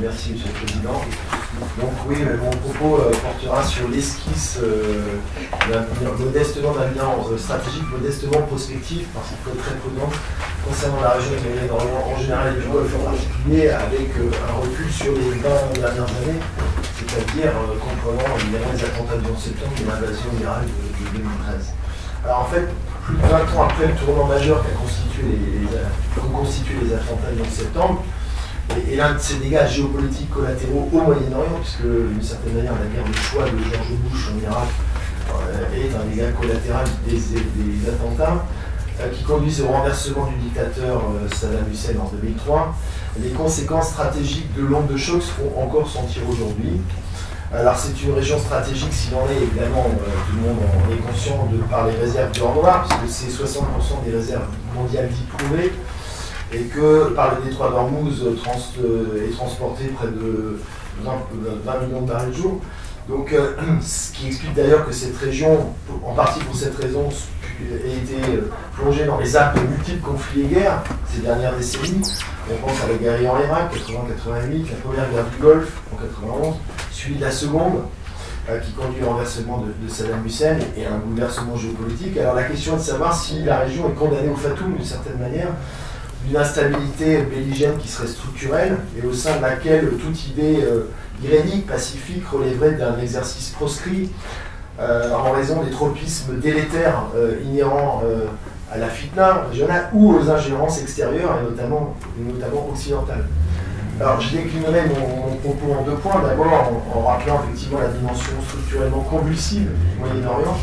Merci, Monsieur le Président. Donc oui, mon propos portera sur l'esquisse modestement d'avenir stratégique, modestement prospectif, parce qu'il faut être très prudent concernant la région du Moyen-Orient en général et du Golfe en particulier, avec un recul sur les 20 dernières années, c'est-à-dire comprenant évidemment les attentats du 11 septembre et l'invasion iranienne de 2013. Alors en fait, plus de 20 ans après le tournant majeur qu'ont constitué les attentats du 11 septembre, et l'un de ces dégâts géopolitiques collatéraux au Moyen-Orient, puisque d'une certaine manière la guerre de choix de George Bush en Irak est un dégât collatéral des attentats qui conduisent au renversement du dictateur Saddam Hussein en 2003. Les conséquences stratégiques de l'onde de choc se font encore sentir aujourd'hui. Alors c'est une région stratégique, s'il en est, évidemment, tout le monde en est conscient par les réserves d'or noir, puisque c'est 60% des réserves mondiales dites prouvées, et que par le détroit d'Ormuz est transporté près de 20 millions de barils de jour. Donc, ce qui explique d'ailleurs que cette région, en partie pour cette raison, ait été plongée dans les actes de multiples conflits et guerres ces dernières décennies. On pense à la guerre en Irak, 80-88, la première guerre du Golfe en 91, suivie de la seconde, qui conduit au renversement de Saddam Hussein et à un bouleversement géopolitique. Alors la question est de savoir si la région est condamnée au fatum d'une certaine manière, d'une instabilité belligérante qui serait structurelle et au sein de laquelle toute idée irénique, pacifique, relèverait d'un exercice proscrit en raison des tropismes délétères inhérents à la fitna régionale ou aux ingérences extérieures et notamment occidentales. Alors je déclinerai mon propos en deux points. D'abord en rappelant effectivement la dimension structurellement convulsive du Moyen-Orient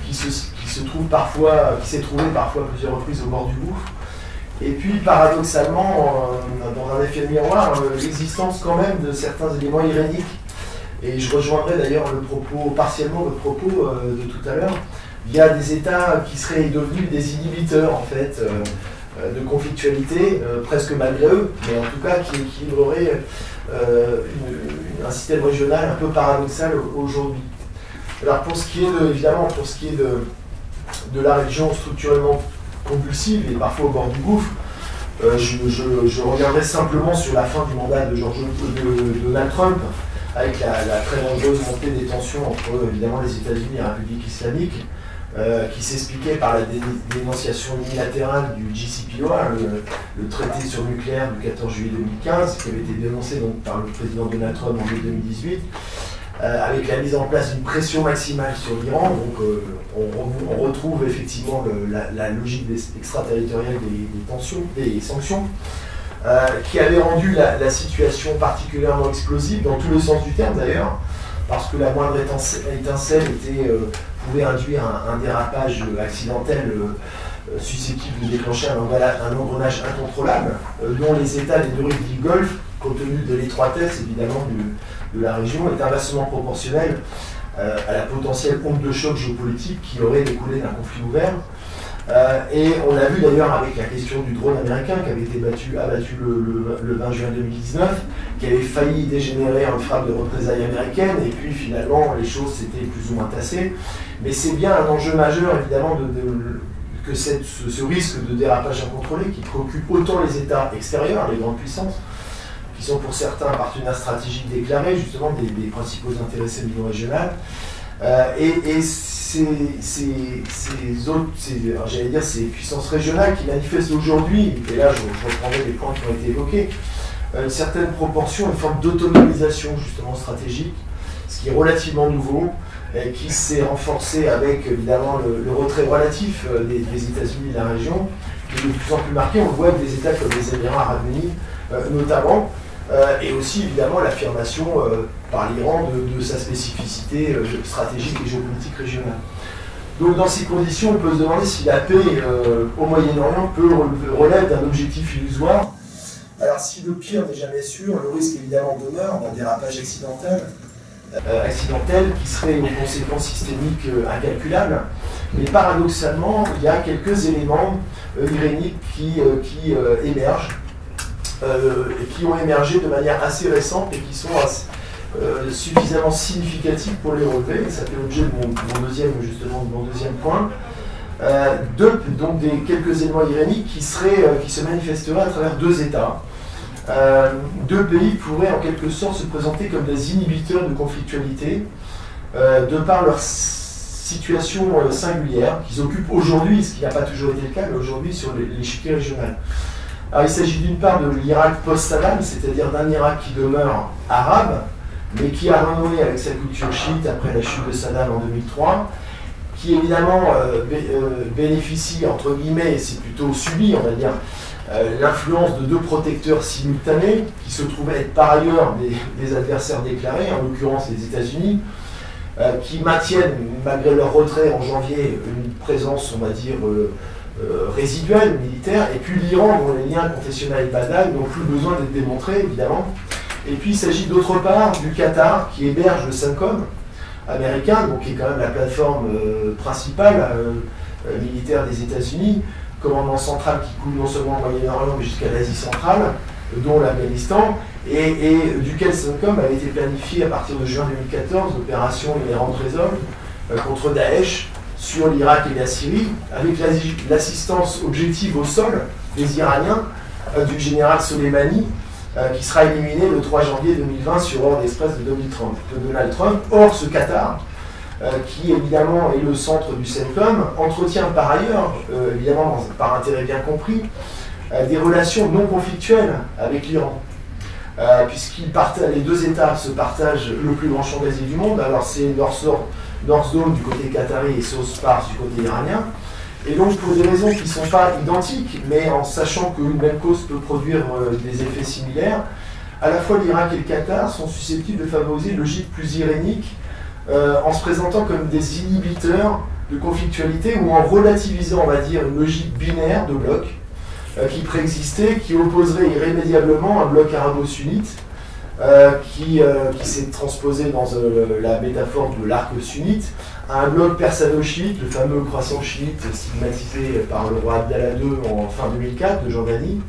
qui s'est trouvée parfois à plusieurs reprises au bord du gouffre. Et puis, paradoxalement, dans un effet de miroir, l'existence quand même de certains éléments iréniques. Et je rejoindrai d'ailleurs partiellement votre propos de tout à l'heure, via des États qui seraient devenus des inhibiteurs, en fait, de conflictualité, presque malgré eux, mais en tout cas qui équilibreraient un système régional un peu paradoxal aujourd'hui. Alors, pour ce qui est de la région structurellement convulsive et parfois au bord du gouffre, je reviendrai simplement sur la fin du mandat de Donald Trump, avec la très dangereuse montée des tensions entre évidemment les États-Unis et la République islamique, qui s'expliquait par la dénonciation unilatérale du JCPOA, le traité sur le nucléaire du 14 juillet 2015, qui avait été dénoncé donc, par le président Donald Trump en mai 2018. Avec la mise en place d'une pression maximale sur l'Iran, donc on retrouve effectivement la logique extraterritoriale des sanctions, qui avait rendu la situation particulièrement explosive, dans tous les sens du terme d'ailleurs, parce que la moindre étincelle pouvait induire un dérapage accidentel susceptible de déclencher un engrenage incontrôlable, dont les États des deux rives du Golfe, compte tenu de l'étroitesse évidemment de la région, est inversement proportionnel à la potentielle onde de choc géopolitique qui aurait découlé d'un conflit ouvert. Et on l'a vu d'ailleurs avec la question du drone américain qui avait été abattu le 20 juin 2019, qui avait failli dégénérer en frappe de représailles américaines, et puis finalement les choses s'étaient plus ou moins tassées. Mais c'est bien un enjeu majeur évidemment que ce risque de dérapage incontrôlé qui préoccupe autant les États extérieurs, les grandes puissances, qui sont pour certains partenaires stratégiques déclarés, justement des principaux intéressés au niveau régional, et ces puissances régionales qui manifestent aujourd'hui, et là je reprendrai les points qui ont été évoqués, une certaine proportion, une forme d'autonomisation justement stratégique, ce qui est relativement nouveau, et qui s'est renforcé avec évidemment le retrait relatif des États-Unis de la région, qui est de plus en plus marqué. On le voit avec des États comme les Émirats arabes unis notamment, et aussi évidemment l'affirmation par l'Iran de sa spécificité stratégique et géopolitique régionale. Donc dans ces conditions, on peut se demander si la paix au Moyen-Orient relève d'un objectif illusoire. Alors si le pire n'est jamais sûr, le risque évidemment demeure d'un dérapage accidentel qui serait aux conséquences systémiques incalculables. Mais paradoxalement, il y a quelques éléments iréniques qui émergent, et qui ont émergé de manière assez récente et qui sont suffisamment significatifs pour les relever. Ça fait l'objet de mon deuxième point. Donc quelques éléments iréniques qui se manifesteraient à travers deux États. deux pays pourraient en quelque sorte se présenter comme des inhibiteurs de conflictualité de par leur situation singulière qu'ils occupent aujourd'hui, ce qui n'a pas toujours été le cas, mais aujourd'hui sur l'échiquier régional. Alors il s'agit d'une part de l'Irak post-Saddam, c'est-à-dire d'un Irak qui demeure arabe, mais qui a renoué avec sa culture chiite après la chute de Saddam en 2003, qui évidemment bénéficie, entre guillemets, et c'est plutôt subi, on va dire, l'influence de deux protecteurs simultanés, qui se trouvaient être par ailleurs des adversaires déclarés, en l'occurrence les États-Unis, qui maintiennent, malgré leur retrait en janvier, une présence, on va dire, résiduelle, militaire, et puis l'Iran, dont les liens confessionnels avec Bagdad n'ont plus besoin d'être démontrés, évidemment. Et puis il s'agit d'autre part du Qatar, qui héberge le CENTCOM américain, donc qui est quand même la plateforme principale militaire des États-Unis, commandement central qui couvre non seulement le Moyen-Orient, mais jusqu'à l'Asie centrale, dont l'Afghanistan, et duquel CENTCOM avait été planifié à partir de juin 2014, l'opération Inherent Resolve contre Daesh sur l'Irak et la Syrie, avec l'assistance objective au sol des Iraniens du général Soleimani, qui sera éliminé le 3 janvier 2020 sur ordre express de Donald Trump. Or, ce Qatar, qui évidemment est le centre du CENTCOM, entretient par ailleurs, évidemment par intérêt bien compris, des relations non conflictuelles avec l'Iran. Les deux États se partagent le plus grand champ d'Asie du monde, alors c'est North Zone du côté qatari et South Pars du côté iranien, et donc pour des raisons qui ne sont pas identiques, mais en sachant qu'une même cause peut produire des effets similaires, à la fois l'Irak et le Qatar sont susceptibles de favoriser une logique plus irénique, en se présentant comme des inhibiteurs de conflictualité ou en relativisant, on va dire, une logique binaire de blocs qui préexistait, qui opposerait irrémédiablement un bloc arabo-sunnite qui s'est transposé dans la métaphore de l'arc sunnite à un bloc persano-chiite, le fameux croissant chiite stigmatisé par le roi Abdallah II en fin 2004 de Jordanie.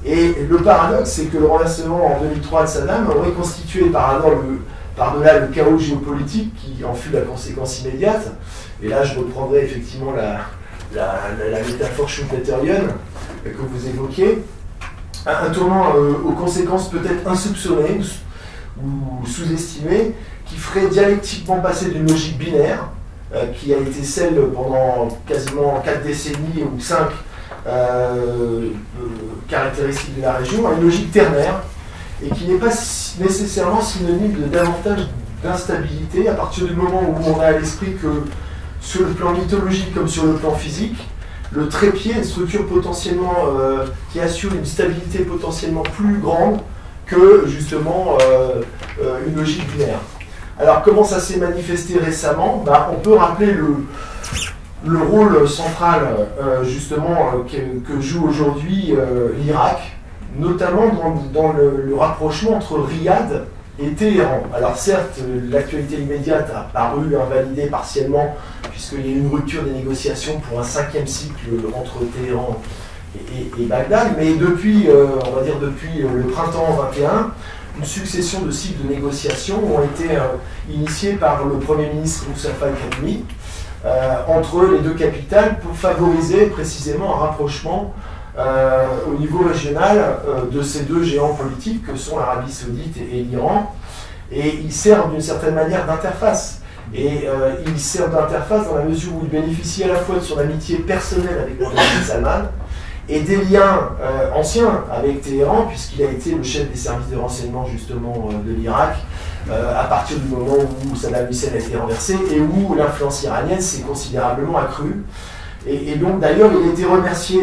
Et le paradoxe, c'est que le renversement en 2003 de Saddam aurait constitué par-delà le chaos géopolitique qui en fut la conséquence immédiate, et là je reprendrai effectivement la métaphore schumpeterienne que vous évoquiez, un tournant aux conséquences peut-être insoupçonnées ou sous-estimées, qui ferait dialectiquement passer d'une logique binaire, qui a été celle pendant quasiment 4 décennies ou 5 caractéristiques de la région, à une logique ternaire, et qui n'est pas nécessairement synonyme de davantage d'instabilité, à partir du moment où on a à l'esprit que, sur le plan mythologique comme sur le plan physique, le trépied est une structure potentiellement qui assure une stabilité potentiellement plus grande que justement une logique binaire. Alors comment ça s'est manifesté récemment? On peut rappeler le rôle central justement que joue aujourd'hui l'Irak, notamment dans le rapprochement entre Riyad et Téhéran. Alors certes, l'actualité immédiate a paru invalidée partiellement, puisqu'il y a eu une rupture des négociations pour un 5e cycle entre Téhéran et Bagdad, mais depuis, on va dire depuis le printemps 21, une succession de cycles de négociations ont été initiés par le Premier ministre Mustafa al-Kadhimi entre les deux capitales pour favoriser précisément un rapprochement au niveau régional de ces deux géants politiques que sont l'Arabie Saoudite et l'Iran, et ils servent d'une certaine manière d'interface. Et ils servent d'interface dans la mesure où ils bénéficient à la fois de son amitié personnelle avec Mohammed bin Salman et des liens anciens avec Téhéran, puisqu'il a été le chef des services de renseignement justement de l'Irak à partir du moment où Saddam Hussein a été renversé et où l'influence iranienne s'est considérablement accrue. Et donc d'ailleurs il a été remercié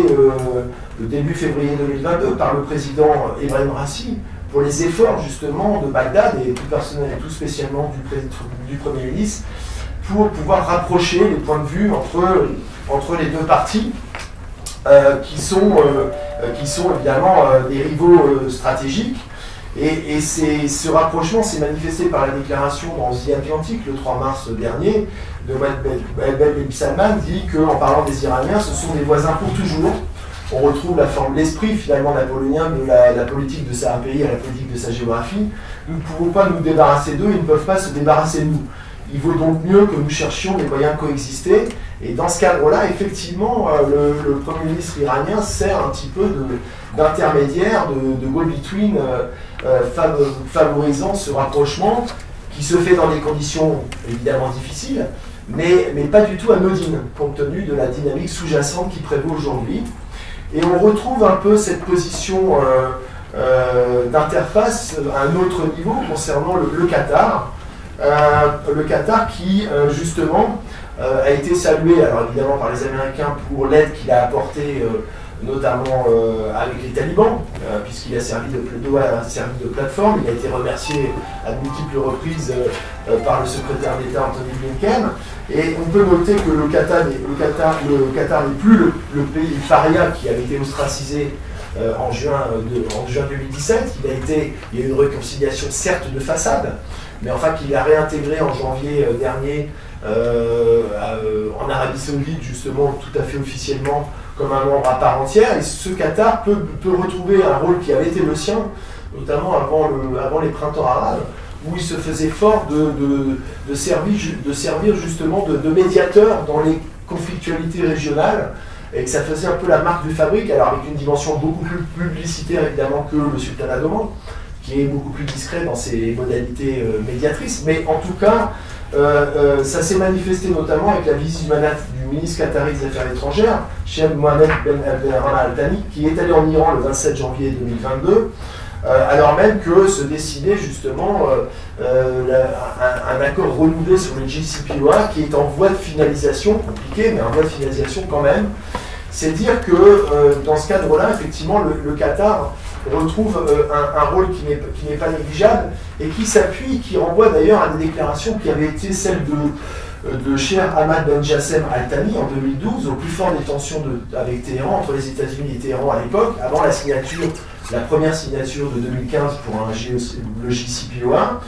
le début février 2022 par le président Ebrahim Raisi pour les efforts justement de Bagdad et tout personnel et tout spécialement du Premier ministre pour pouvoir rapprocher les points de vue entre les deux parties qui sont évidemment des rivaux stratégiques. Et ce rapprochement s'est manifesté par la déclaration dans The Atlantic le 3 mars dernier de Mohammed bin Salman, dit qu'en parlant des Iraniens, ce sont des voisins pour toujours. On retrouve l'esprit finalement napoléonien de la politique de sa pays à la politique de sa géographie. Nous ne pouvons pas nous débarrasser d'eux, ils ne peuvent pas se débarrasser de nous. Il vaut donc mieux que nous cherchions des moyens de coexister. Et dans ce cadre-là, effectivement, le Premier ministre iranien sert un petit peu d'intermédiaire, de go-between, favorisant ce rapprochement qui se fait dans des conditions évidemment difficiles, mais pas du tout anodines, compte tenu de la dynamique sous-jacente qui prévaut aujourd'hui. Et on retrouve un peu cette position d'interface à un autre niveau concernant le Qatar. Le Qatar qui, justement, a été salué, alors évidemment par les Américains pour l'aide qu'il a apportée, notamment avec les talibans, puisqu'il a servi de plateforme. Il a été remercié à de multiples reprises par le secrétaire d'État Anthony Blinken. Et on peut noter que le Qatar n'est plus le pays paria qui avait été ostracisé en juin 2017. Il y a eu une réconciliation certes de façade, mais enfin qu'il a réintégré en janvier dernier en Arabie Saoudite, justement, tout à fait officiellement, comme un membre à part entière. Et ce Qatar peut retrouver un rôle qui avait été le sien, notamment avant les printemps arabes, où il se faisait fort de servir justement de médiateur dans les conflictualités régionales, et que ça faisait un peu la marque de fabrique, alors avec une dimension beaucoup plus publicitaire évidemment que le sultanat d'Oman, qui est beaucoup plus discret dans ses modalités médiatrices, mais en tout cas, ça s'est manifesté notamment avec la visite du ministre qatari des Affaires étrangères, Sheikh Mohammed Ben Abdelrahman Al Thani, qui est allé en Iran le 27 janvier 2022, alors même que se dessinait justement un accord renouvelé sur le JCPOA qui est en voie de finalisation, compliqué, mais en voie de finalisation quand même. C'est dire que dans ce cadre-là, effectivement, le Qatar retrouve un rôle qui n'est pas négligeable et qui s'appuie, qui renvoie d'ailleurs à des déclarations qui avaient été celles de Cheikh Ahmad Ben Jassem Al Thani en 2012, au plus fort des tensions avec Téhéran, entre les États-Unis et Téhéran à l'époque, avant la première signature de 2015 pour le JCPOA.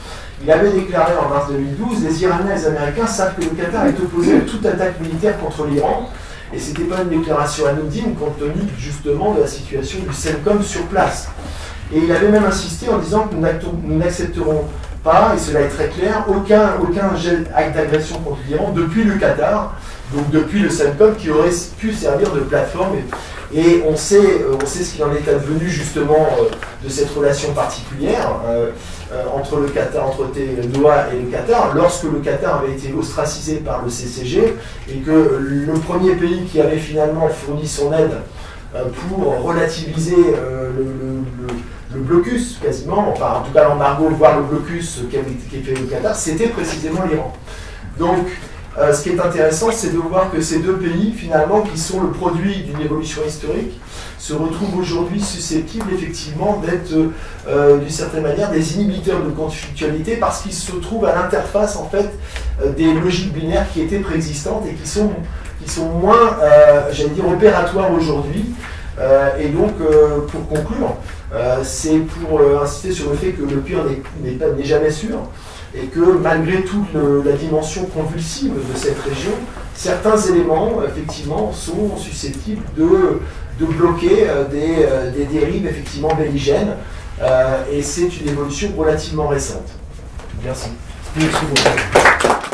Il avait déclaré en mars 2012 « Les Iraniens et les Américains savent que le Qatar est opposé à toute attaque militaire contre l'Iran ». Et ce n'était pas une déclaration anodine compte tenu justement de la situation du CENTCOM sur place. Et il avait même insisté en disant que nous n'accepterons pas, et cela est très clair, aucun acte d'agression contre l'Iran depuis le Qatar, donc depuis le CENTCOM qui aurait pu servir de plateforme. Et on sait ce qu'il en est advenu justement de cette relation particulière entre Doha et le Qatar, lorsque le Qatar avait été ostracisé par le CCG et que le premier pays qui avait finalement fourni son aide pour relativiser le blocus quasiment, enfin en tout cas l'embargo, voire le blocus qui fait le Qatar, c'était précisément l'Iran. Donc ce qui est intéressant, c'est de voir que ces deux pays, finalement, qui sont le produit d'une évolution historique, se retrouvent aujourd'hui susceptibles, effectivement, d'être, d'une certaine manière, des inhibiteurs de conflictualité, parce qu'ils se trouvent à l'interface, en fait, des logiques binaires qui étaient préexistantes et qui sont moins, j'allais dire, opératoires aujourd'hui. Et donc, pour conclure, c'est pour insister sur le fait que le pire n'est jamais sûr, et que malgré toute la dimension convulsive de cette région, certains éléments, effectivement, sont susceptibles de bloquer des dérives, effectivement, belligènes, et c'est une évolution relativement récente. Merci. Merci beaucoup.